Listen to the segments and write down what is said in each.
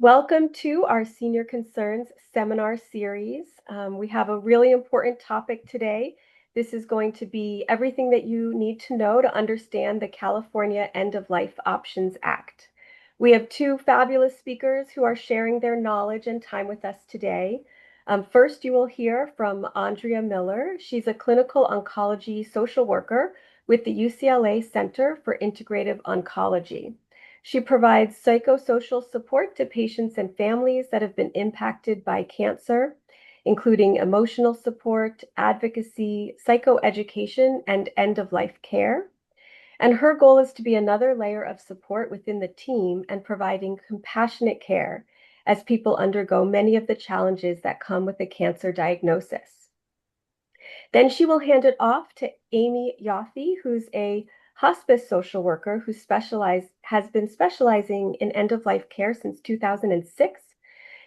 Welcome to our Senior Concerns seminar series. We have a really important topic today. This is going to be everything that you need to know to understand the California End of Life Options Act. We have two fabulous speakers who are sharing their knowledge and time with us today. First, you will hear from Andrea Miller. She's a clinical oncology social worker with the UCLA Center for Integrative Oncology. She provides psychosocial support to patients and families that have been impacted by cancer, including emotional support, advocacy, psychoeducation, and end-of-life care. And her goal is to be another layer of support within the team and providing compassionate care as people undergo many of the challenges that come with a cancer diagnosis. Then she will hand it off to Amy Yoffe, who's a hospice social worker who has been specializing in end-of-life care since 2006.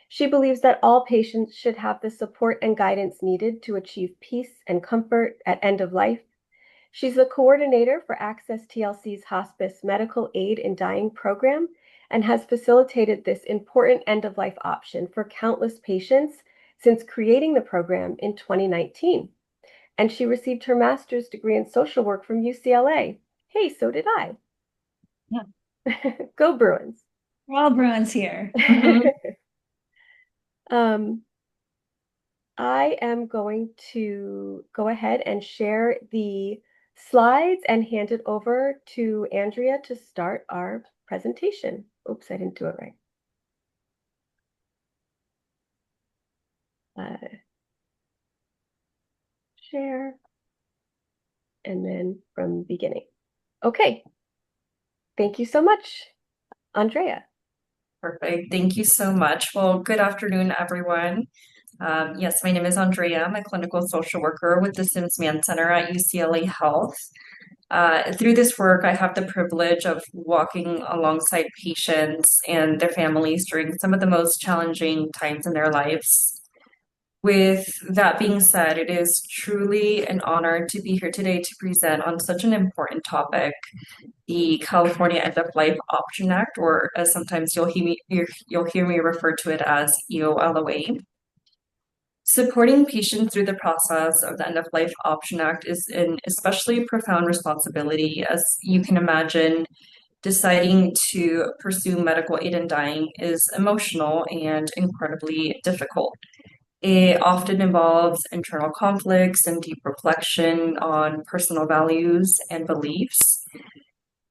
She believes that all patients should have the support and guidance needed to achieve peace and comfort at end of life. She's the coordinator for Access TLC's Hospice Medical Aid in Dying program and has facilitated this important end-of-life option for countless patients since creating the program in 2019. And she received her master's degree in social work from UCLA. Hey, so did I. Yeah, Go Bruins. we're all Bruins here. um, I am going to go ahead and share the slides and hand it over to Andrea to start our presentation. Oops, I didn't do it right. Share, and then from beginning. Okay, thank you so much, Andrea. Perfect. Thank you so much. Well, good afternoon, everyone. Yes, my name is Andrea. I'm a clinical social worker with the Sims Mann Center at UCLA Health. Through this work, I have the privilege of walking alongside patients and their families during some of the most challenging times in their lives. With that being said, it is truly an honor to be here today to present on such an important topic, the California End of Life Option Act, or as sometimes you'll hear me refer to it as EOLOA. Supporting patients through the process of the End of Life Option Act is an especially profound responsibility. As you can imagine, deciding to pursue medical aid in dying is emotional and incredibly difficult. It often involves internal conflicts and deep reflection on personal values and beliefs.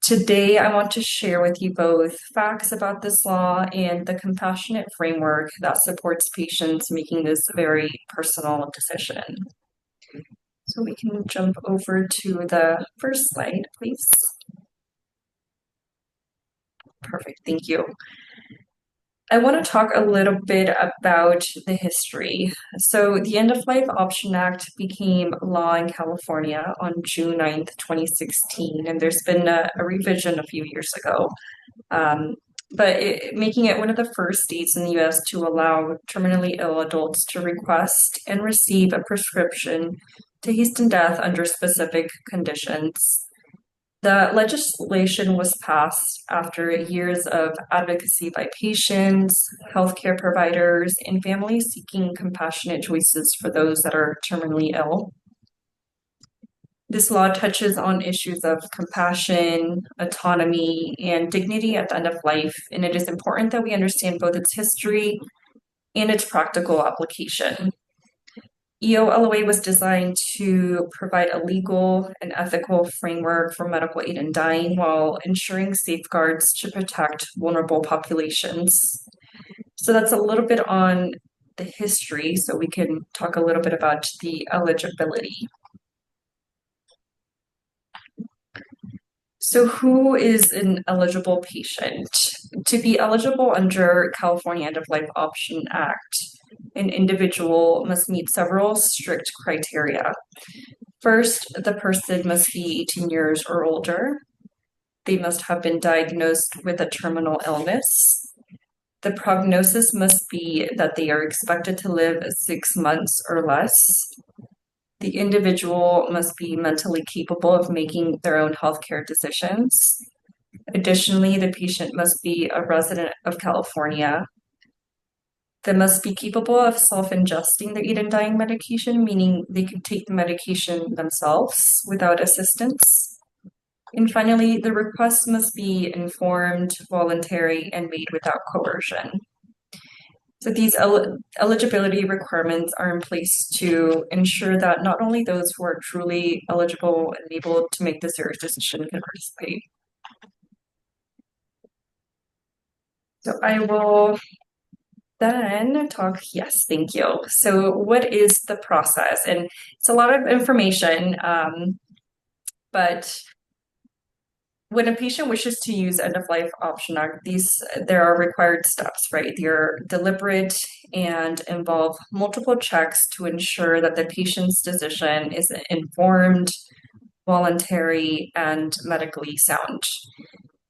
Today, I want to share with you both facts about this law and the compassionate framework that supports patients making this very personal decision. So we can jump over to the first slide, please. Perfect, thank you. I want to talk a little bit about the history. So the End of Life Option Act became law in California on June 9th, 2016, and there's been a revision a few years ago. Making it one of the first states in the US to allow terminally ill adults to request and receive a prescription to hasten death under specific conditions. The legislation was passed after years of advocacy by patients, healthcare providers, and families seeking compassionate choices for those that are terminally ill. This law touches on issues of compassion, autonomy, and dignity at the end of life, and it is important that we understand both its history and its practical application. EOLOA was designed to provide a legal and ethical framework for medical aid in dying while ensuring safeguards to protect vulnerable populations. So that's a little bit on the history, so we can talk a little bit about the eligibility. So who is an eligible patient? To be eligible under California End of Life Option Act, an individual must meet several strict criteria. First, the person must be 18 years or older. They must have been diagnosed with a terminal illness. The prognosis must be that they are expected to live 6 months or less. The individual must be mentally capable of making their own healthcare decisions. Additionally, the patient must be a resident of California. They must be capable of self-ingesting the aid in dying medication, meaning they can take the medication themselves without assistance. And finally, the request must be informed, voluntary, and made without coercion. So these eligibility requirements are in place to ensure that not only those who are truly eligible and able to make the serious decision can participate. So I will then talk, yes, thank you. So what is the process? And it's a lot of information, but when a patient wishes to use end-of-life option act, there are required steps, right? They're deliberate and involve multiple checks to ensure that the patient's decision is informed, voluntary, and medically sound.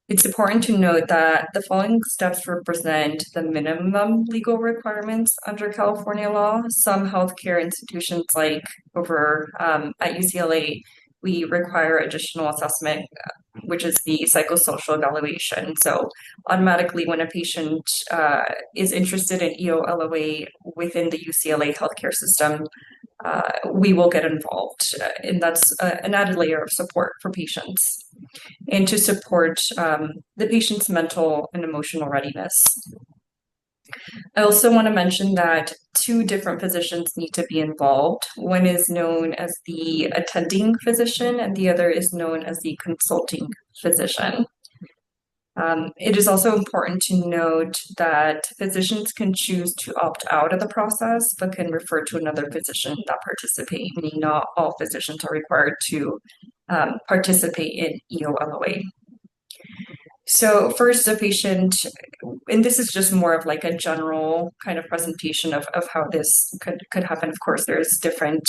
It's important to note that the following steps represent the minimum legal requirements under California law. Some healthcare institutions, like over at UCLA, we require additional assessment, which is the psychosocial evaluation. So automatically when a patient is interested in EOLOA within the UCLA healthcare system, we will get involved. And that's an added layer of support for patients and to support the patient's mental and emotional readiness. I also want to mention that two different physicians need to be involved. One is known as the attending physician, and the other is known as the consulting physician. It is also important to note that physicians can choose to opt out of the process, but can refer to another physician that participate, meaning not all physicians are required to participate in EOLOA. So first, the patient, and this is just more of like a general kind of presentation of how this could happen. Of course, there's different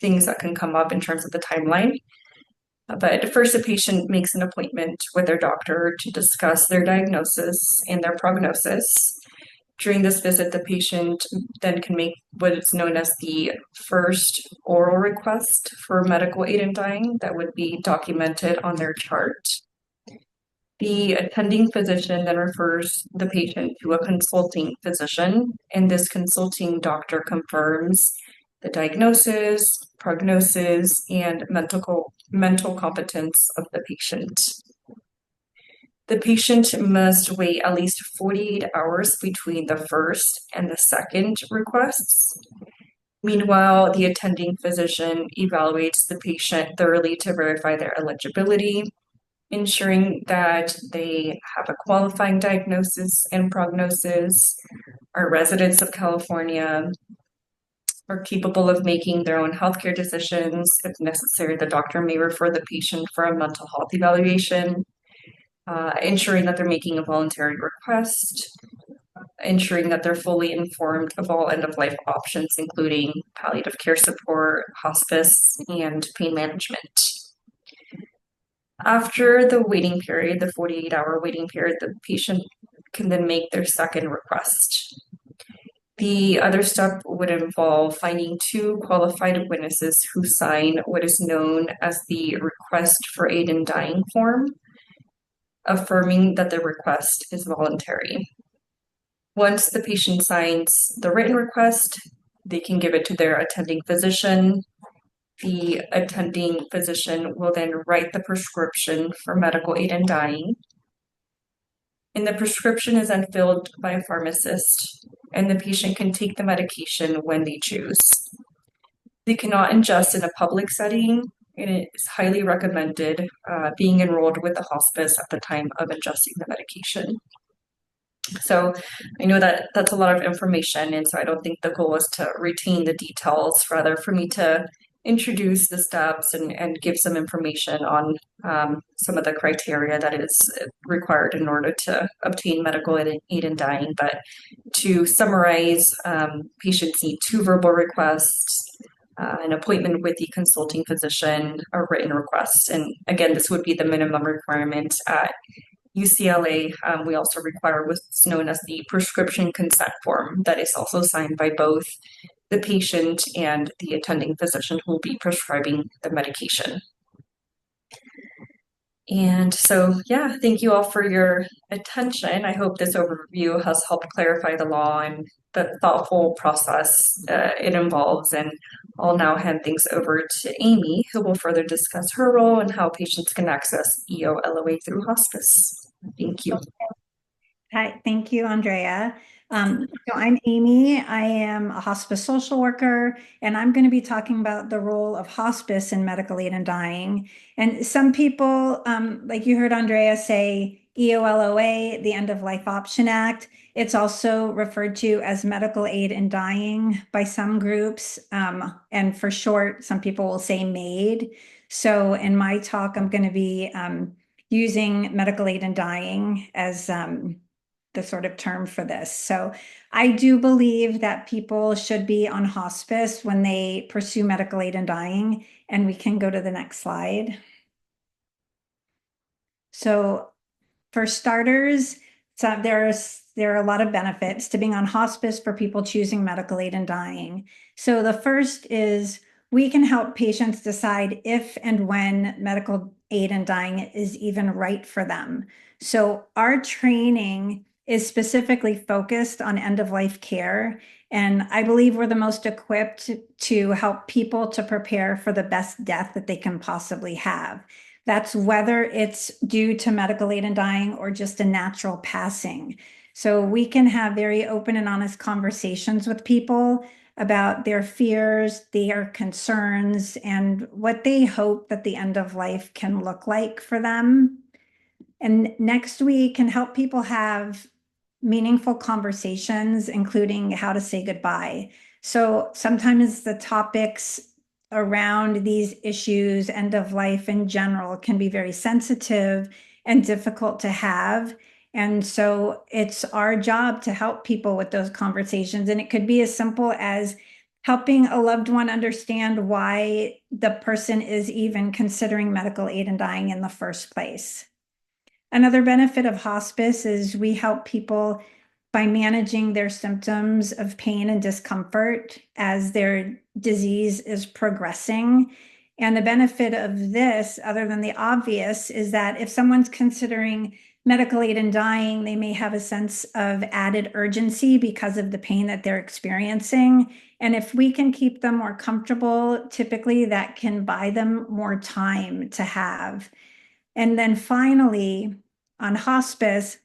things that can come up in terms of the timeline. But first, the patient makes an appointment with their doctor to discuss their diagnosis and their prognosis. During this visit, the patient then can make what is known as the first oral request for medical aid in dying that would be documented on their chart. The attending physician then refers the patient to a consulting physician, and this consulting doctor confirms the diagnosis, prognosis, and mental competence of the patient. The patient must wait at least 48 hours between the first and the second requests. Meanwhile, the attending physician evaluates the patient thoroughly to verify their eligibility, ensuring that they have a qualifying diagnosis and prognosis, are residents of California, are capable of making their own healthcare decisions. If necessary, the doctor may refer the patient for a mental health evaluation, ensuring that they're making a voluntary request, ensuring that they're fully informed of all end-of-life options, including palliative care support, hospice, and pain management. After the waiting period, the 48-hour waiting period, the patient can then make their second request. The other step would involve finding two qualified witnesses who sign what is known as the request for aid in dying form, affirming that the request is voluntary. Once the patient signs the written request, they can give it to their attending physician. The attending physician will then write the prescription for medical aid in dying. And the prescription is then filled by a pharmacist, and the patient can take the medication when they choose. They cannot ingest in a public setting, and it is highly recommended being enrolled with the hospice at the time of ingesting the medication. So I know that that's a lot of information, and so I don't think the goal is to retain the details, rather for me to introduce the steps and give some information on some of the criteria that is required in order to obtain medical aid in dying. But to summarize, patients need two verbal requests, an appointment with the consulting physician, a written request. And again, this would be the minimum requirement at UCLA. We also require what's known as the prescription consent form that is also signed by both the patient and the attending physician who will be prescribing the medication. And so, yeah, thank you all for your attention. I hope this overview has helped clarify the law and the thoughtful process it involves. And I'll now hand things over to Amy, who will further discuss her role and how patients can access EOLOA through hospice. Thank you. Hi, thank you, Andrea. So I'm Amy. I am a hospice social worker, and I'm going to be talking about the role of hospice in medical aid in dying. And some people, like you heard Andrea say, EOLOA, the End of Life Option Act. It's also referred to as medical aid in dying by some groups. And for short, some people will say MAID. So in my talk, I'm going to be using medical aid in dying as the sort of term for this. So I do believe that people should be on hospice when they pursue medical aid in dying. And we can go to the next slide. So for starters, there are a lot of benefits to being on hospice for people choosing medical aid in dying. So the first is we can help patients decide if and when medical aid in dying is even right for them. So our training is specifically focused on end-of-life care, and I believe we're the most equipped to help people to prepare for the best death that they can possibly have. That's whether it's due to medical aid in dying or just a natural passing. So we can have very open and honest conversations with people about their fears, their concerns, and what they hope that the end of life can look like for them. And next, we can help people have meaningful conversations, including how to say goodbye. So sometimes the topics around these issues, end of life in general, can be very sensitive and difficult to have. And so it's our job to help people with those conversations. And it could be as simple as helping a loved one understand why the person is even considering medical aid in dying in the first place. Another benefit of hospice is we help people by managing their symptoms of pain and discomfort as their disease is progressing. And the benefit of this, other than the obvious, is that if someone's considering medical aid in dying, they may have a sense of added urgency because of the pain that they're experiencing. And if we can keep them more comfortable, typically that can buy them more time to have. And then finally, on hospice,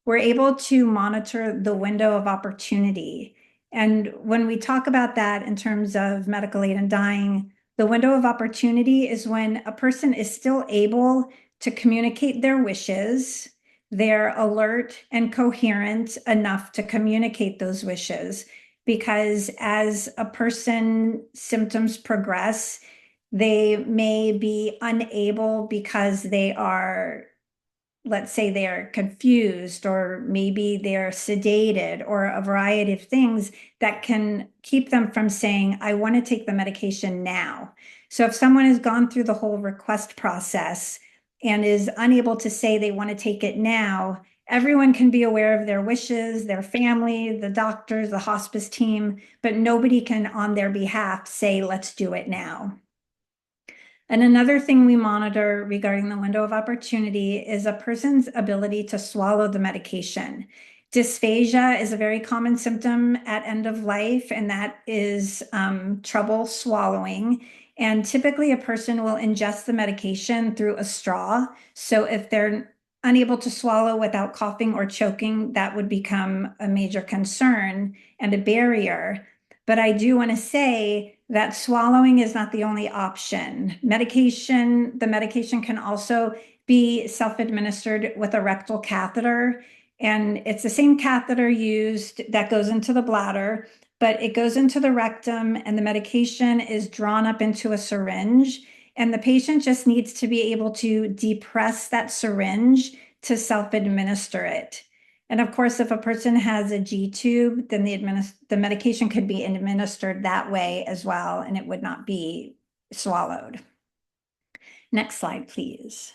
we're able to monitor the window of opportunity. And when we talk about that in terms of medical aid in dying, the window of opportunity is when a person is still able to communicate their wishes, they're alert and coherent enough to communicate those wishes. Because as a person's symptoms progress, they may be unable because they are, let's say they are confused, or maybe they're sedated, or a variety of things that can keep them from saying, I want to take the medication now. So if someone has gone through the whole request process and is unable to say they want to take it now, everyone can be aware of their wishes, their family, the doctors, the hospice team, but nobody can on their behalf say, let's do it now. And another thing we monitor regarding the window of opportunity is a person's ability to swallow the medication. Dysphagia is a very common symptom at end of life, and that is trouble swallowing. And typically a person will ingest the medication through a straw. So if they're unable to swallow without coughing or choking, that would become a major concern and a barrier. But I do want to say that swallowing is not the only option. The medication can also be self-administered with a rectal catheter. And it's the same catheter used that goes into the bladder, but it goes into the rectum and the medication is drawn up into a syringe. And the patient just needs to be able to depress that syringe to self-administer it. And of course, if a person has a G-tube, then the medication could be administered that way as well, and it would not be swallowed. Next slide, please.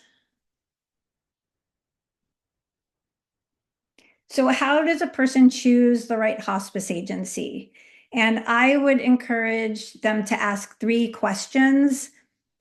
So how does a person choose the right hospice agency? And I would encourage them to ask 3 questions.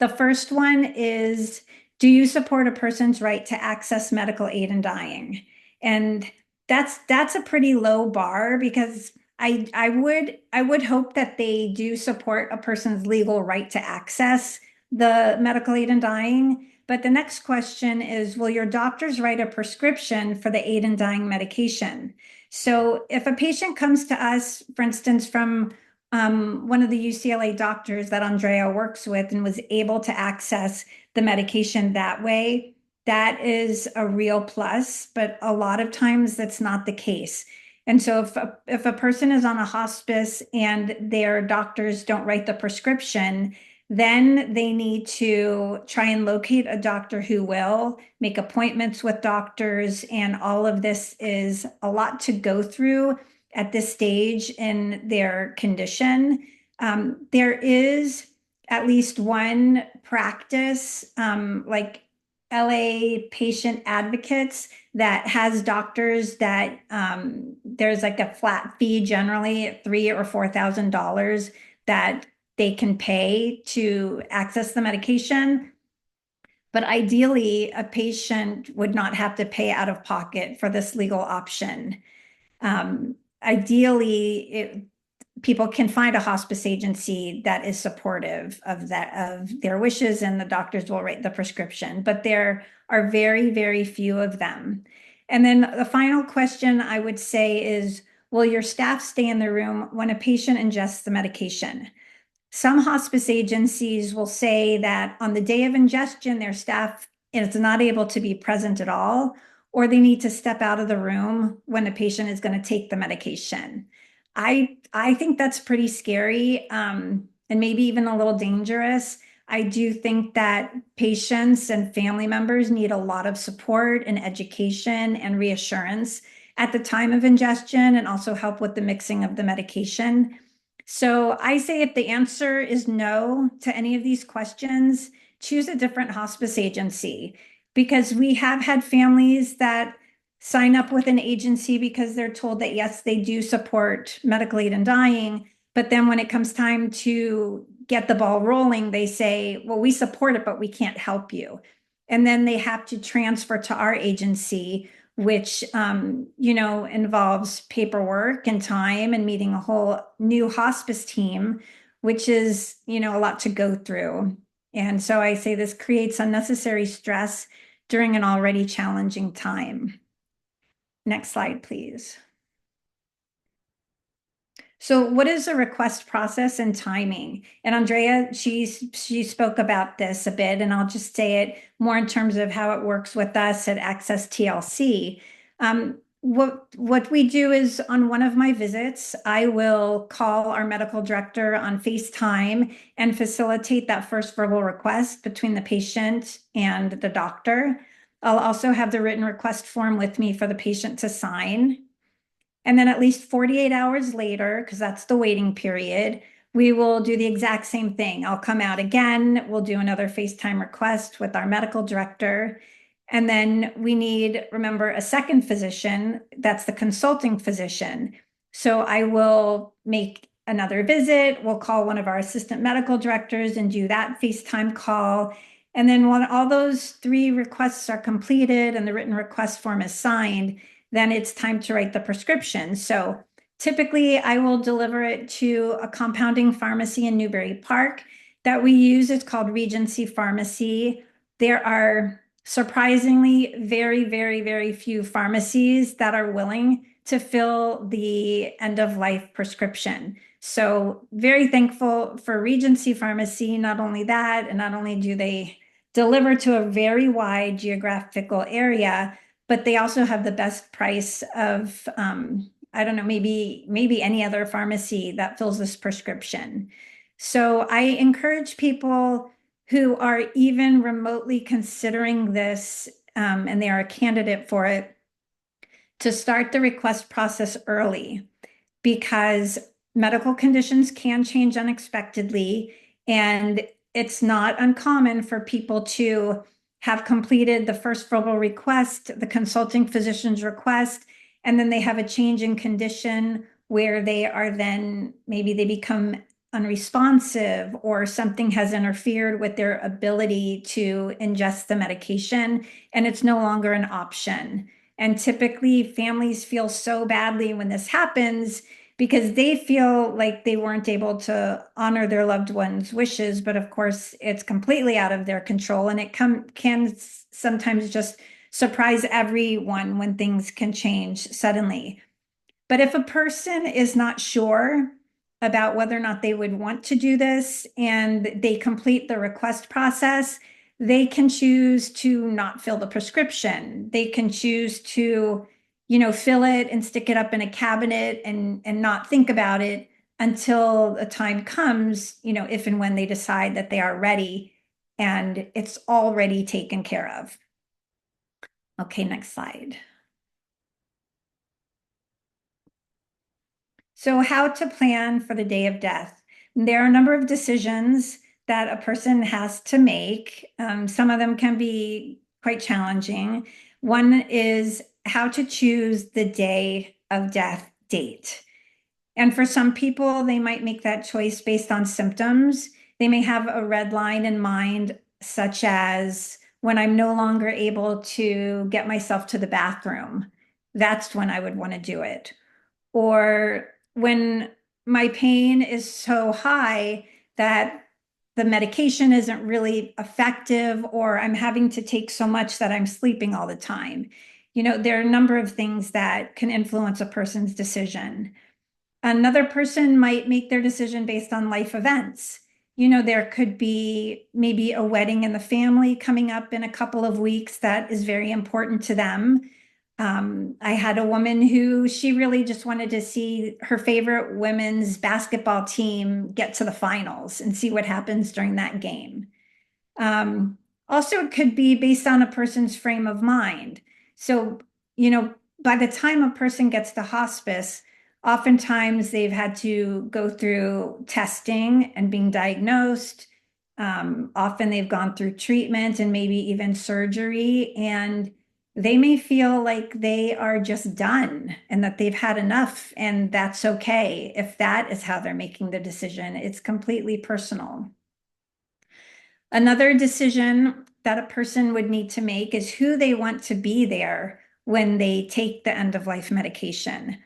The first one is, do you support a person's right to access medical aid in dying? And that's a pretty low bar, because I would hope that they do support a person's legal right to access the medical aid in dying. But the next question is, will your doctors write a prescription for the aid in dying medication? So if a patient comes to us, for instance, from one of the UCLA doctors that Andrea works with and was able to access the medication that way, that is a real plus, but a lot of times that's not the case. And so if a person is on a hospice and their doctors don't write the prescription, then they need to try and locate a doctor who will, make appointments with doctors, and all of this is a lot to go through at this stage in their condition. There is at least one practice, like LA Patient Advocates, that has doctors that there's like a flat fee, generally at $3,000 or $4,000, that they can pay to access the medication. But ideally, a patient would not have to pay out of pocket for this legal option. Ideally, people can find a hospice agency that is supportive of their wishes, and the doctors will write the prescription, but there are very, very few of them. And then the final question I would say is, will your staff stay in the room when a patient ingests the medication? Some hospice agencies will say that on the day of ingestion, their staff is not able to be present at all, or they need to step out of the room when a patient is going to take the medication. I think that's pretty scary, and maybe even a little dangerous. I do think that patients and family members need a lot of support and education and reassurance at the time of ingestion, and also help with the mixing of the medication. So I say, if the answer is no to any of these questions, choose a different hospice agency, because we have had families that sign up with an agency because they're told that, yes, they do support medical aid in dying. But then when it comes time to get the ball rolling, they say, well, we support it, but we can't help you. And then they have to transfer to our agency, which, involves paperwork and time and meeting a whole new hospice team, which is, a lot to go through. And so I say this creates unnecessary stress during an already challenging time. Next slide, please. So what is the request process and timing? And Andrea, she spoke about this a bit, and I'll just say it more in terms of how it works with us at Access TLC. What we do is, on one of my visits, I will call our medical director on FaceTime and facilitate that first verbal request between the patient and the doctor. I'll also have the written request form with me for the patient to sign. And then at least 48 hours later, because that's the waiting period, we will do the exact same thing. I'll come out again. We'll do another FaceTime request with our medical director. And then we need, remember, a second physician. That's the consulting physician. So I will make another visit. We'll call one of our assistant medical directors and do that FaceTime call. And then when all those 3 requests are completed and the written request form is signed, then it's time to write the prescription. So typically I will deliver it to a compounding pharmacy in Newbury Park that we use. It's called Regency Pharmacy. There are surprisingly very, very, very few pharmacies that are willing to fill the end-of-life prescription. So very thankful for Regency Pharmacy. Not only that, and not only do they deliver to a very wide geographical area, but they also have the best price of, I don't know, maybe any other pharmacy that fills this prescription. So I encourage people who are even remotely considering this, and they are a candidate for it, to start the request process early, because medical conditions can change unexpectedly, and it's not uncommon for people to have completed the first verbal request, the consulting physician's request, and then they have a change in condition where they are then, maybe they become unresponsive or something has interfered with their ability to ingest the medication and it's no longer an option. And typically families feel so badly when this happens because they feel like they weren't able to honor their loved one's wishes, but of course it's completely out of their control, and it can sometimes just surprise everyone when things can change suddenly. But if a person is not sure about whether or not they would want to do this and they complete the request process, they can choose to not fill the prescription. They can choose to, fill it and stick it up in a cabinet and not think about it until a time comes, if and when they decide that they are ready and it's already taken care of. Okay, next slide. So how to plan for the day of death. There are a number of decisions that a person has to make. Some of them can be quite challenging. One is how to choose the day of death date. And for some people, they might make that choice based on symptoms. They may have a red line in mind, such as when I'm no longer able to get myself to the bathroom. That's when I would want to do it. Or when my pain is so high that the medication isn't really effective, or I'm having to take so much that I'm sleeping all the time. There are a number of things that can influence a person's decision. Another person might make their decision based on life events. There could be maybe a wedding in the family coming up in a couple of weeks that is very important to them. I had a woman who she really just wanted to see her favorite women's basketball team get to the finals and see what happens during that game. Also, it could be based on a person's frame of mind. So, by the time a person gets to hospice, oftentimes they've had to go through testing and being diagnosed. Often they've gone through treatment and maybe even surgery, and they may feel like they are just done and that they've had enough, and that's okay if that is how they're making the decision. It's completely personal. Another decision that a person would need to make is who they want to be there when they take the end-of-life medication.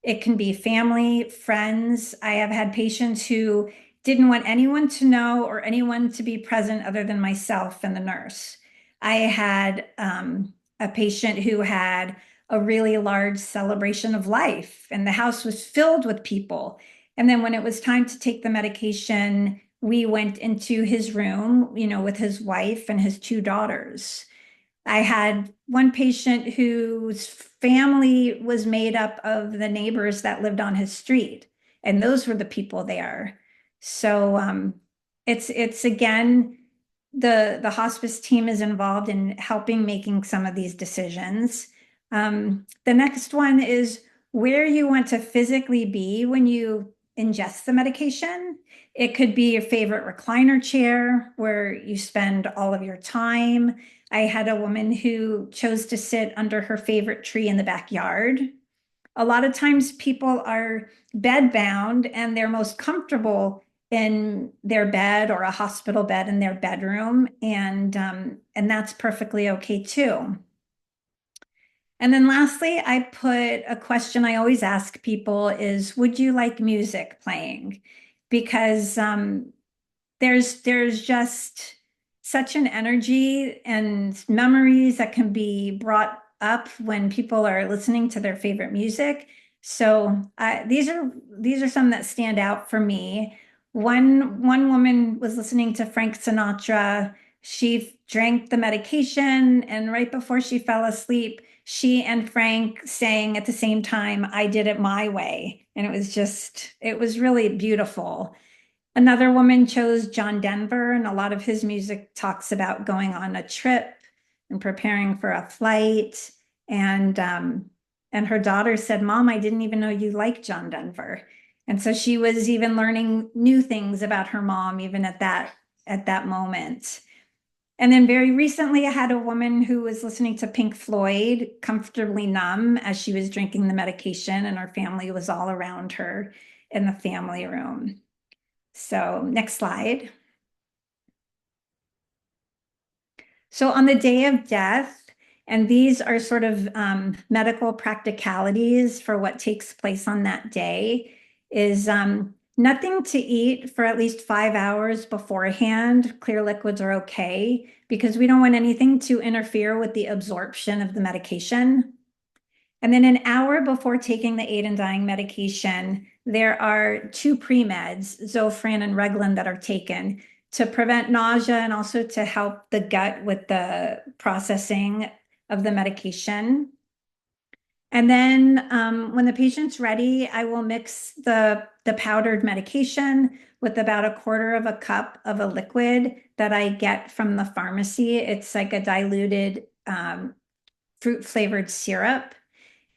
It can be family, friends. I have had patients who didn't want anyone to know or anyone to be present other than myself and the nurse. I had a patient who had a really large celebration of life, and the house was filled with people. And then when it was time to take the medication, we went into his room, with his wife and his 2 daughters. I had one patient whose family was made up of the neighbors that lived on his street, and those were the people there. So it's again, the hospice team is involved in helping making some of these decisions. The next one is where you want to physically be when you ingest the medication. It could be your favorite recliner chair where you spend all of your time. I had a woman who chose to sit under her favorite tree in the backyard. A lot of times people are bed bound and they're most comfortable in their bed or a hospital bed in their bedroom, and that's perfectly okay too. And then lastly, I put a question I always ask people is, would you like music playing? Because there's just such an energy and memories that can be brought up when people are listening to their favorite music. So these are some that stand out for me. One woman was listening to Frank Sinatra. She drank the medication, and right before she fell asleep, she and Frank sang at the same time, "I Did It My Way." And it was really beautiful. Another woman chose John Denver, and a lot of his music talks about going on a trip and preparing for a flight. And her daughter said, "Mom, I didn't even know you liked John Denver." And so she was even learning new things about her mom, even at that moment. And then very recently, I had a woman who was listening to Pink Floyd, Comfortably Numb, as she was drinking the medication, and her family was all around her in the family room. So next slide. So on the day of death, and these are sort of medical practicalities for what takes place on that day, is nothing to eat for at least 5 hours beforehand. Clear liquids are okay because we don't want anything to interfere with the absorption of the medication. And then an hour before taking the aid in dying medication, there are two pre-meds, Zofran and Reglan, that are taken to prevent nausea and also to help the gut with the processing of the medication. And then when the patient's ready, I will mix the powdered medication with about 1/4 of a cup of a liquid that I get from the pharmacy. It's like a diluted fruit flavored syrup.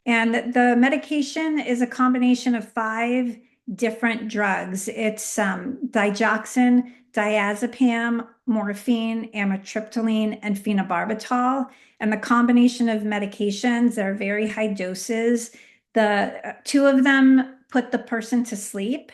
And the medication is a combination of 5 different drugs. It's digoxin, diazepam, morphine, amitriptyline, and phenobarbital. And the combination of medications are very high doses. The two of them put the person to sleep,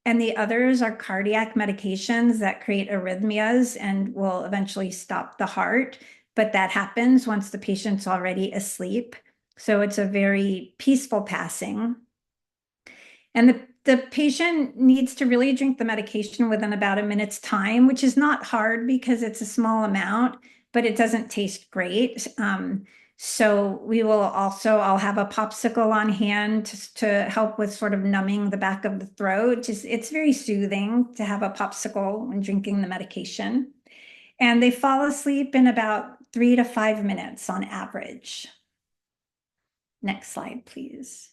and the others are cardiac medications that create arrhythmias and will eventually stop the heart. But that happens once the patient's already asleep. So it's a very peaceful passing. And the patient needs to really drink the medication within about a minute's time, which is not hard because it's a small amount, but it doesn't taste great. So I'll have a popsicle on hand to help with sort of numbing the back of the throat. It's very soothing to have a popsicle when drinking the medication. And they fall asleep in about 3 to 5 minutes on average. Next slide, please.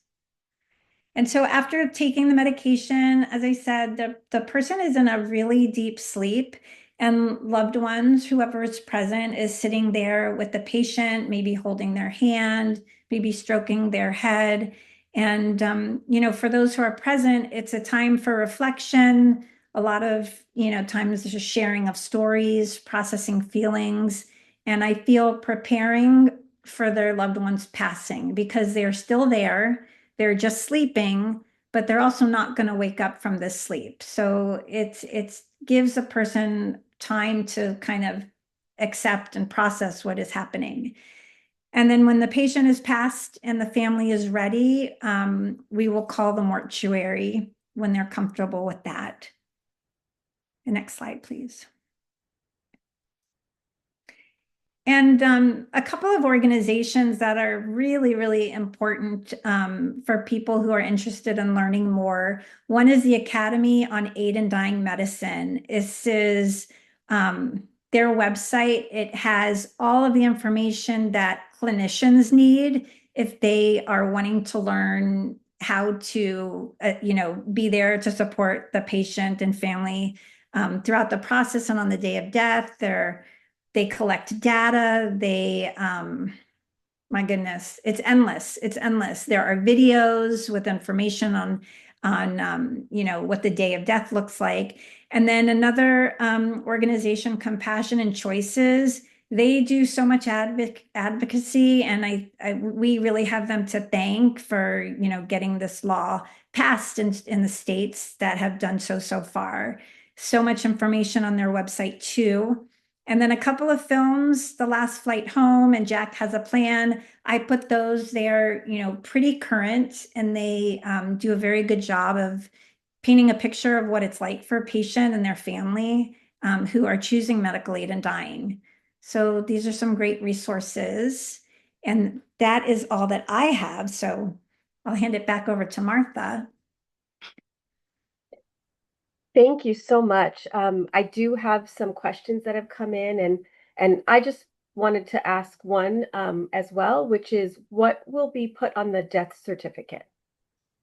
And so after taking the medication, as I said, the person is in a really deep sleep, and loved ones, whoever is present, is sitting there with the patient, maybe holding their hand, maybe stroking their head. And, for those who are present, it's a time for reflection, a lot of, times just sharing of stories, processing feelings. And I feel preparing for their loved ones passing because they're still there. They're just sleeping, but they're also not going to wake up from this sleep. So it gives a person time to kind of accept and process what is happening. And then when the patient is passed and the family is ready, we will call the mortuary when they're comfortable with that. The next slide, please. And a couple of organizations that are really, really important for people who are interested in learning more. One is the Academy on Aid in Dying Medicine. This is their website. It has all of the information that clinicians need if they are wanting to learn how to, be there to support the patient and family throughout the process and on the day of death. They collect data. My goodness, it's endless. It's endless. There are videos with information on what the day of death looks like. And then another organization, Compassion and Choices, they do so much advocacy, and we really have them to thank for getting this law passed in the states that have done so far. So much information on their website too. And then a couple of films, The Last Flight Home and Jack Has a Plan. I put those there, pretty current, and they do a very good job of painting a picture of what it's like for a patient and their family who are choosing medical aid and dying. So these are some great resources. And that is all that I have. So I'll hand it back over to Martha. Thank you so much. I do have some questions that have come in, and I just wanted to ask one as well, which is what will be put on the death certificate?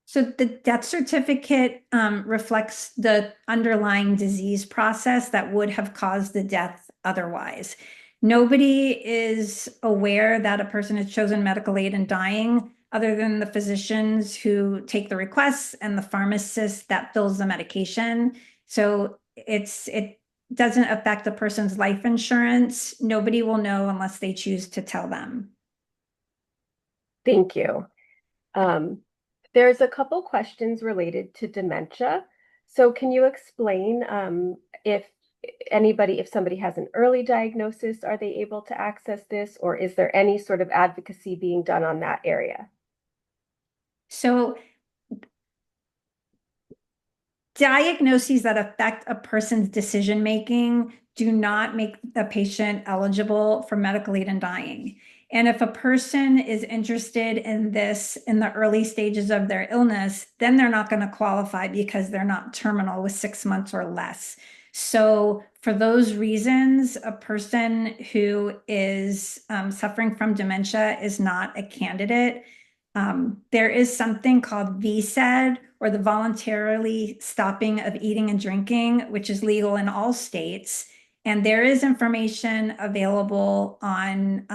So the death certificate reflects the underlying disease process that would have caused the death otherwise. Nobody is aware that a person has chosen medical aid and dying other than the physicians who take the requests and the pharmacist that fills the medication. So it doesn't affect the person's life insurance. Nobody will know unless they choose to tell them. Thank you. There's a couple questions related to dementia. So can you explain if somebody has an early diagnosis, are they able to access this, or is there any sort of advocacy being done on that area? So diagnoses that affect a person's decision making do not make a patient eligible for medical aid in dying. And if a person is interested in this in the early stages of their illness, then they're not going to qualify because they're not terminal with 6 months or less. So, for those reasons, a person who is suffering from dementia is not a candidate. There is something called VSED, or the voluntarily stopping of eating and drinking, which is legal in all states. And there is information available on,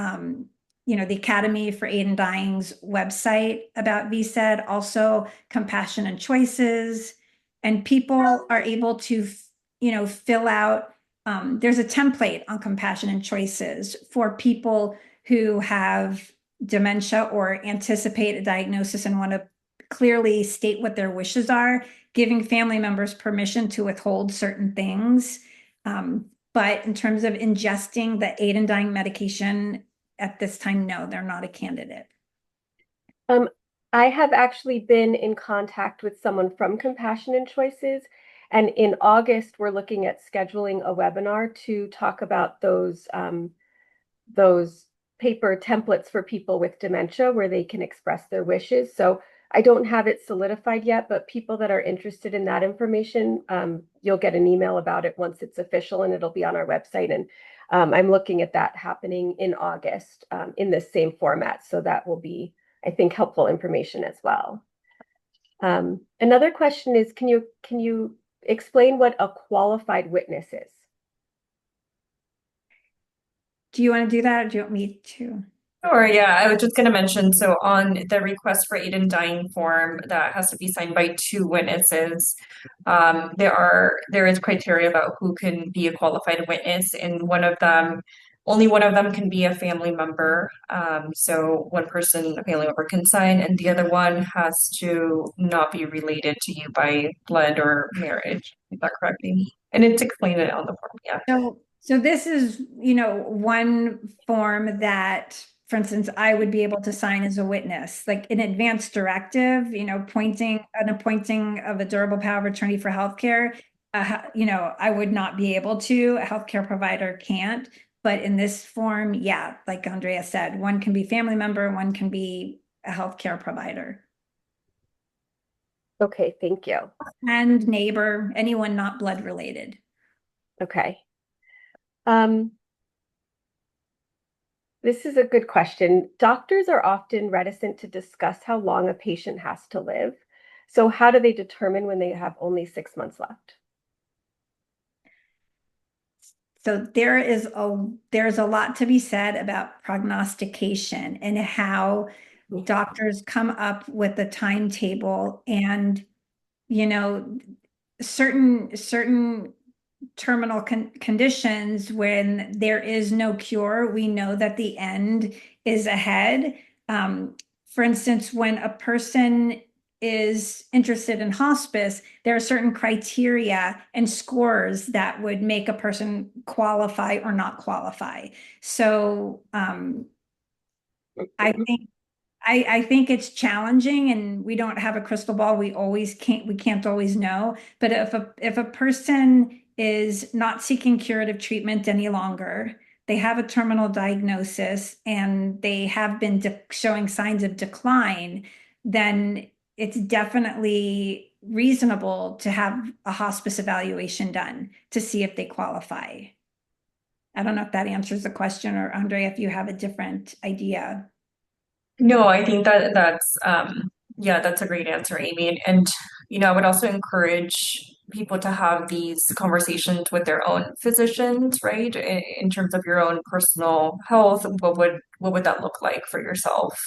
the Academy for Aid in Dying's website about VSED, also Compassion and Choices. And people are able to, fill out, there's a template on Compassion and Choices for people who have dementia or anticipate a diagnosis and want to clearly state what their wishes are, giving family members permission to withhold certain things. But in terms of ingesting the aid in dying medication at this time, no, they're not a candidate. I have actually been in contact with someone from Compassion and Choices, and in August, we're looking at scheduling a webinar to talk about those paper templates for people with dementia where they can express their wishes. So I don't have it solidified yet, but people that are interested in that information, you'll get an email about it once it's official, and it'll be on our website. And I'm looking at that happening in August in the same format. So that will be, I think, helpful information as well. Another question is, can you explain what a qualified witness is? Do you want to do that, or do you want me to? Sure, yeah, I was just going to mention, so on the request for aid in dying form that has to be signed by two witnesses, there is criteria about who can be a qualified witness, and only one of them can be a family member. So one person, a family member, can sign, and the other one has to not be related to you by blood or marriage. Is that correct, Amy? And it's explained on the form, yeah. So this is, one form that, for instance, I would be able to sign as a witness, like an advance directive, appointing of a durable power of attorney for healthcare. I would not be able to, a healthcare provider can't. But in this form, yeah, like Andrea said, one can be family member, one can be a healthcare provider. Okay, thank you. And neighbor, anyone not blood related. Okay. This is a good question. Doctors are often reticent to discuss how long a patient has to live. So how do they determine when they have only 6 months left? So there's a lot to be said about prognostication and how doctors come up with a timetable, and certain terminal conditions, when there is no cure, we know that the end is ahead. For instance, when a person is interested in hospice, there are certain criteria and scores that would make a person qualify or not qualify. So I think it's challenging, and we don't have a crystal ball. We can't always know. But if a person is not seeking curative treatment any longer, they have a terminal diagnosis, and they have been showing signs of decline, then it's definitely reasonable to have a hospice evaluation done to see if they qualify. I don't know if that answers the question, or Andrea, if you have a different idea. No, I think yeah, that's a great answer, Amy. And I would also encourage people to have these conversations with their own physicians, right? In terms of your own personal health, what would that look like for yourself?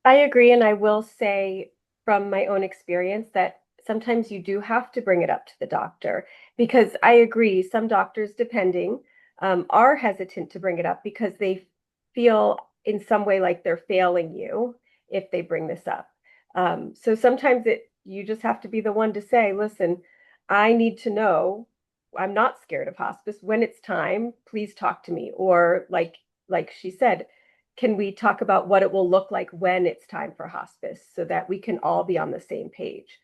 I agree, and I will say from my own experience that sometimes you do have to bring it up to the doctor, because I agree, some doctors, depending, are hesitant to bring it up because they feel in some way like they're failing you if they bring this up. So sometimes you just have to be the one to say, listen, I need to know, I'm not scared of hospice. When it's time, please talk to me. Or like she said, can we talk about what it will look like when it's time for hospice so that we can all be on the same page?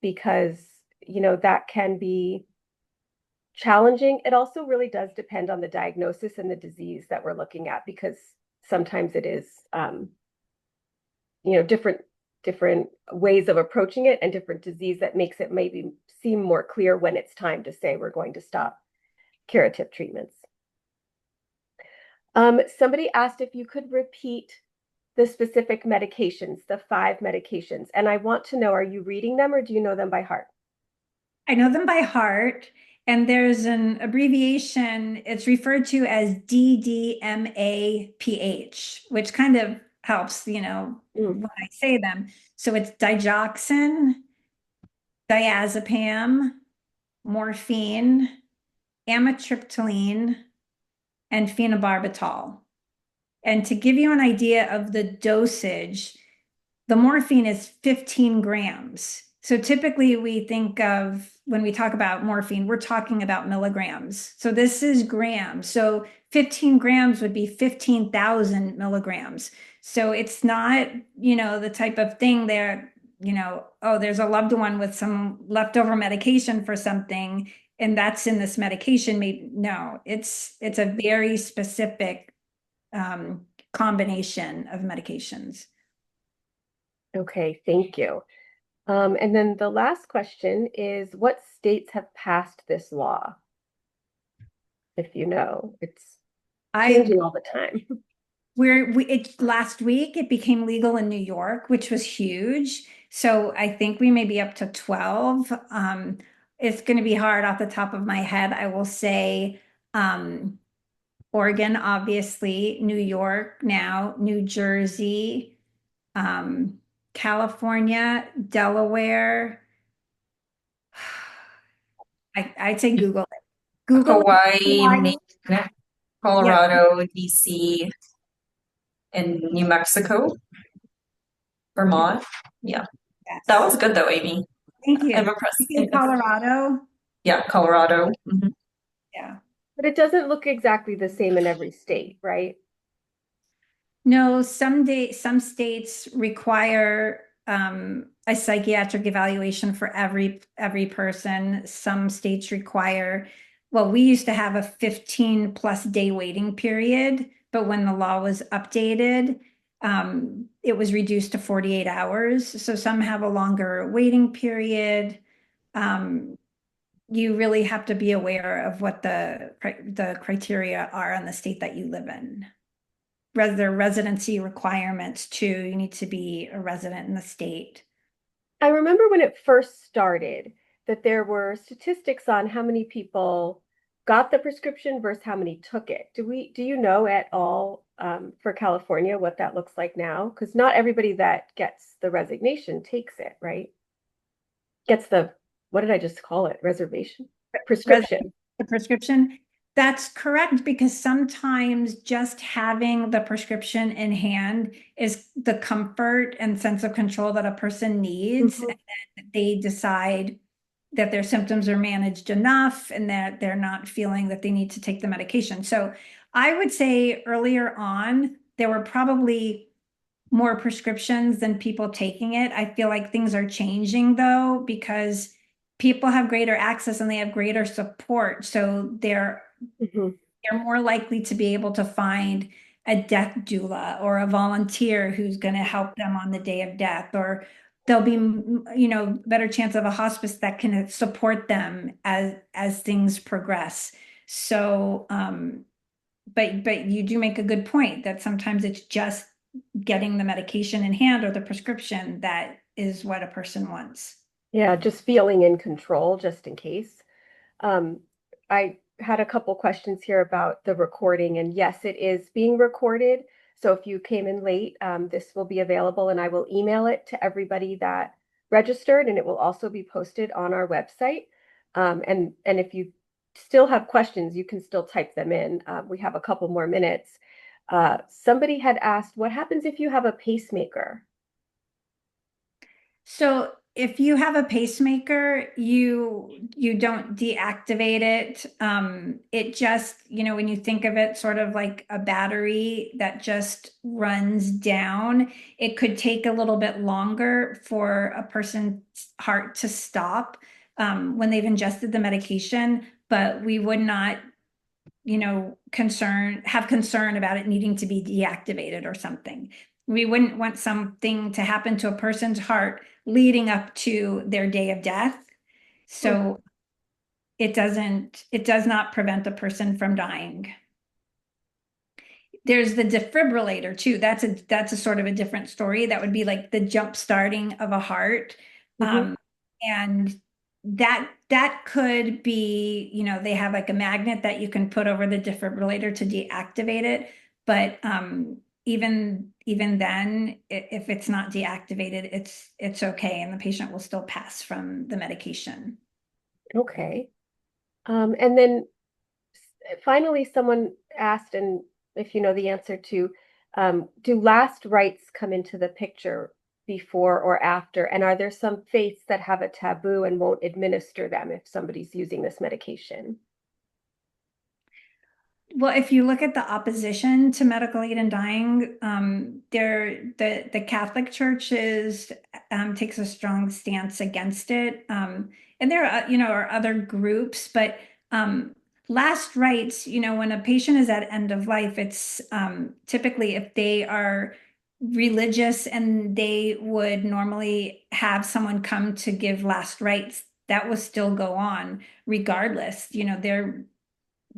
Because, that can be challenging. It also really does depend on the diagnosis and the disease that we're looking at, because sometimes it is, different ways of approaching it and different disease that makes it maybe seem more clear when it's time to say we're going to stop curative treatments. Somebody asked if you could repeat the specific medications, the 5 medications. And I want to know, are you reading them or do you know them by heart? I know them by heart, and there's an abbreviation. It's referred to as DDMAPH, which kind of helps, when I say them. So it's digoxin, diazepam, morphine, amitriptyline, and phenobarbital. And to give you an idea of the dosage, the morphine is 15 grams. So typically we think of, when we talk about morphine, we're talking about milligrams. So this is grams. So 15 grams would be 15,000 milligrams. So it's not, the type of thing there, oh, there's a loved one with some leftover medication for something, and that's in this medication. Maybe no, it's a very specific combination of medications. Okay, thank you. And then the last question is, what states have passed this law? If you know, it's changing all the time. Last week it became legal in New York, which was huge. So I think we may be up to 12. It's going to be hard off the top of my head. I will say Oregon, obviously, New York now, New Jersey, California, Delaware. I'd say Google it. Google Hawaii, Hawaii. Maine, Colorado, DC, and New Mexico, Vermont. Yeah, Yes. that was good though, Amy. Thank you. I'm impressed. In Colorado. Yeah, Colorado. Mhm. Yeah. But it doesn't look exactly the same in every state, right? No, some states require a psychiatric evaluation for every person. Some states require, well, we used to have a 15+ day waiting period, but when the law was updated, it was reduced to 48 hours. So some have a longer waiting period. You really have to be aware of what the criteria are on the state that you live in. Their residency requirements too. You need to be a resident in the state. I remember when it first started that there were statistics on how many people got the prescription versus how many took it. Do you know at all for California what that looks like now? Because not everybody that gets the resignation takes it, right? Gets the, what did I just call it? Reservation? Prescription. The prescription. That's correct, because sometimes just having the prescription in hand is the comfort and sense of control that a person needs. Mhm. And then they decide that their symptoms are managed enough and that they're not feeling that they need to take the medication. So I would say earlier on, there were probably more prescriptions than people taking it. I feel like things are changing though, because people have greater access and they have greater support. So Mhm. they're more likely to be able to find a death doula or a volunteer who's going to help them on the day of death, or there'll be, better chance of a hospice that can support them as things progress. So, but you do make a good point that sometimes it's just getting the medication in hand or the prescription that is what a person wants. Yeah, just feeling in control just in case. I had a couple questions here about the recording, and yes, it is being recorded. So if you came in late, this will be available, and I will email it to everybody that registered, and it will also be posted on our website. And if you still have questions, you can still type them in. We have a couple more minutes. Somebody had asked, what happens if you have a pacemaker? So if you have a pacemaker, you don't deactivate it. It just, when you think of it sort of like a battery that just runs down, it could take a little bit longer for a person's heart to stop when they've ingested the medication, but we would not, have concern about it needing to be deactivated or something. We wouldn't want something to happen to a person's heart leading up to their day of death. So it does not prevent a person from dying. There's the defibrillator too. That's a sort of a different story. That would be like the jump starting of a heart. Mhm. And that could be, they have like a magnet that you can put over the defibrillator to deactivate it. But even then, if it's not deactivated, it's okay, and the patient will still pass from the medication. Okay. And then finally, someone asked, and if you know the answer to, do last rites come into the picture before or after? And are there some faiths that have a taboo and won't administer them if somebody's using this medication? Well, if you look at the opposition to medical aid in dying, the Catholic Church takes a strong stance against it, and there are are other groups, but last rites, when a patient is at end of life, it's typically if they are religious and they would normally have someone come to give last rites, that will still go on regardless.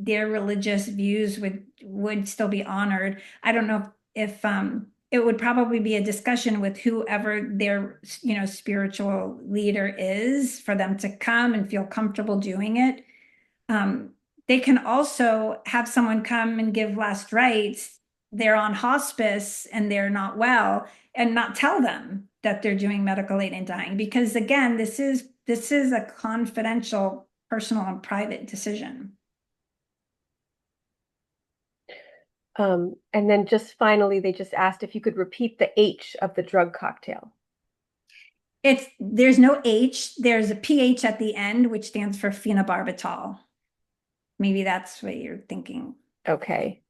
Their religious views would still be honored. I don't know if it would probably be a discussion with whoever their spiritual leader is for them to come and feel comfortable doing it. They can also have someone come and give last rites. They're on hospice and they're not well, and not tell them that they're doing medical aid in dying, because again, this is a confidential, personal, and private decision. And then just finally, they just asked if you could repeat the H of the drug cocktail. There's no H, there's a PH at the end, which stands for phenobarbital. Maybe that's what you're thinking. Okay.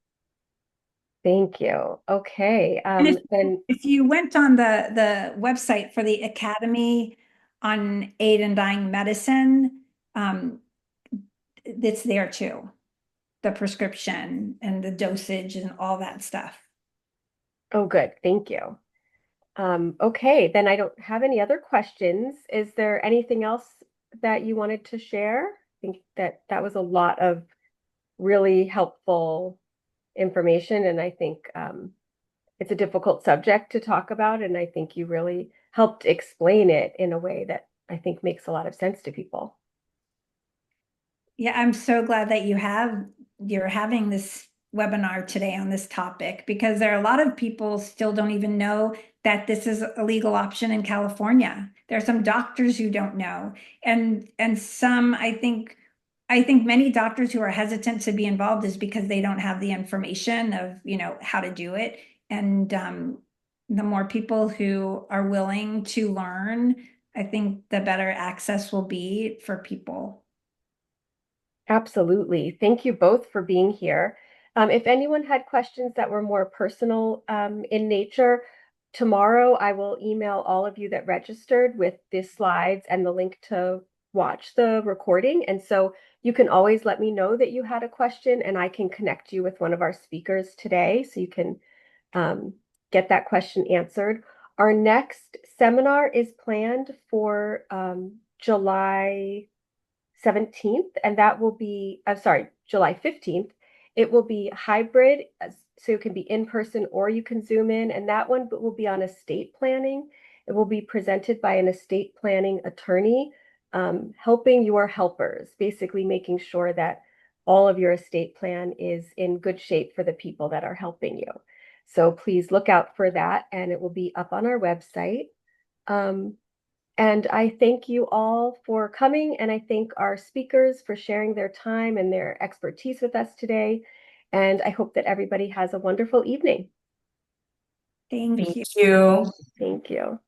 Thank you. Okay. And Then if you went on the website for the Academy on Aid and Dying Medicine, it's there too. The prescription and the dosage and all that stuff. oh, good. Thank you. Okay, then I don't have any other questions. Is there anything else that you wanted to share? I think that that was a lot of really helpful information, and I think it's a difficult subject to talk about, and I think you really helped explain it in a way that I think makes a lot of sense to people. Yeah, I'm so glad that you're having this webinar today on this topic, because there are a lot of people still don't even know that this is a legal option in California. There are some doctors who don't know, and some I think many doctors who are hesitant to be involved is because they don't have the information of how to do it. And the more people who are willing to learn, I think the better access will be for people. Absolutely. Thank you both for being here. If anyone had questions that were more personal in nature, tomorrow I will email all of you that registered with the slides and the link to watch the recording. And so you can always let me know that you had a question, and I can connect you with one of our speakers today so you can um, get that question answered. Our next seminar is planned for July 17th, and that will be, I'm sorry, July 15th. It will be hybrid, so it can be in person or you can Zoom in, and that one will be on estate planning. It will be presented by an estate planning attorney, helping your helpers, basically making sure that all of your estate plan is in good shape for the people that are helping you. So please look out for that, and it will be up on our website. Um, and I thank you all for coming, and I thank our speakers for sharing their time and their expertise with us today. And I hope that everybody has a wonderful evening. Thank Thank you. you. Thank you.